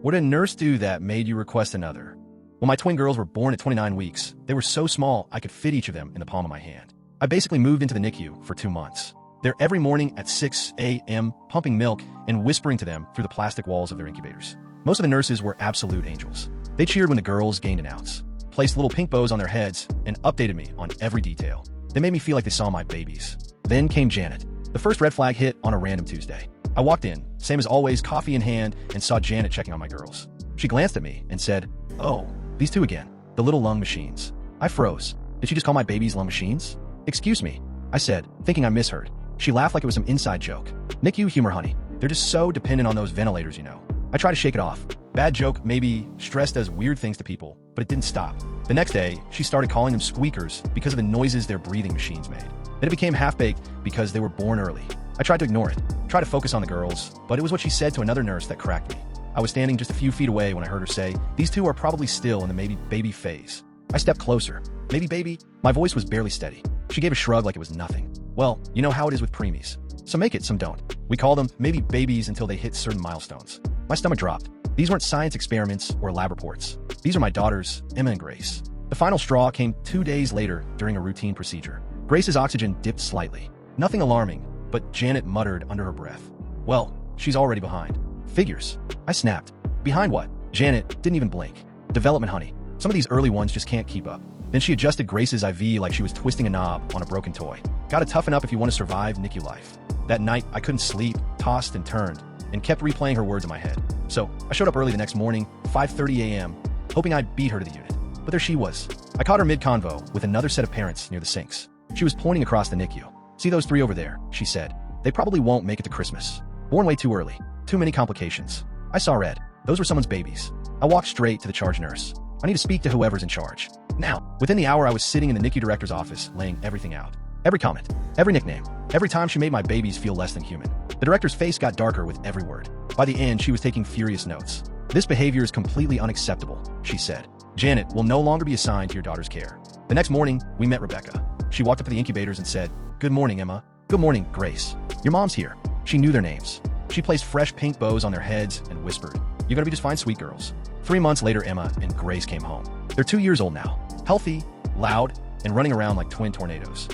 What did a nurse do that made you request another? Well, my twin girls were born at 29 weeks. They were so small, I could fit each of them in the palm of my hand. I basically moved into the NICU for 2 months. There every morning at 6 a.m., pumping milk and whispering to them through the plastic walls of their incubators. Most of the nurses were absolute angels. They cheered when the girls gained an ounce, placed little pink bows on their heads, and updated me on every detail. They made me feel like they saw my babies. Then came Janet. The first red flag hit on a random Tuesday. I walked in, same as always, coffee in hand, and saw Janet checking on my girls. She glanced at me and said, "Oh, these two again, the little lung machines." I froze. Did she just call my babies lung machines? "Excuse me," I said, thinking I misheard. She laughed like it was some inside joke. NICU humor, honey. They're just so dependent on those ventilators, you know. I tried to shake it off. Bad joke, maybe stress does weird things to people, but it didn't stop. The next day, she started calling them squeakers because of the noises their breathing machines made. Then it became half-baked because they were born early. I tried to ignore it, tried to focus on the girls, but it was what she said to another nurse that cracked me. I was standing just a few feet away when I heard her say, "These two are probably still in the maybe baby phase." I stepped closer. "Maybe baby?" My voice was barely steady. She gave a shrug like it was nothing. "Well, you know how it is with preemies. Some make it, some don't. We call them maybe babies until they hit certain milestones." My stomach dropped. These weren't science experiments or lab reports. These are my daughters, Emma and Grace. The final straw came 2 days later during a routine procedure. Grace's oxygen dipped slightly. Nothing alarming, but Janet muttered under her breath, "Well, she's already behind." Figures. I snapped. Behind what? Janet didn't even blink. Development, honey. Some of these early ones just can't keep up. Then she adjusted Grace's IV like she was twisting a knob on a broken toy. Gotta toughen up if you want to survive NICU life. That night, I couldn't sleep, tossed and turned, and kept replaying her words in my head. So I showed up early the next morning, 5:30 a.m., hoping I'd beat her to the unit. But there she was. I caught her mid-convo with another set of parents near the sinks. She was pointing across the NICU. "See those 3 over there," she said. "They probably won't make it to Christmas. Born way too early. Too many complications." I saw red. Those were someone's babies. I walked straight to the charge nurse. I need to speak to whoever's in charge. Now, within the hour, I was sitting in the NICU director's office, laying everything out. Every comment, every nickname, every time she made my babies feel less than human. The director's face got darker with every word. By the end, she was taking furious notes. "This behavior is completely unacceptable," she said. "Janet will no longer be assigned to your daughter's care." The next morning, we met Rebecca. She walked up to the incubators and said, "Good morning, Emma." "Good morning, Grace. Your mom's here." She knew their names. She placed fresh pink bows on their heads and whispered, "You're gonna be just fine, sweet girls." 3 months later, Emma and Grace came home. They're 2 years old now, healthy, loud, and running around like twin tornadoes.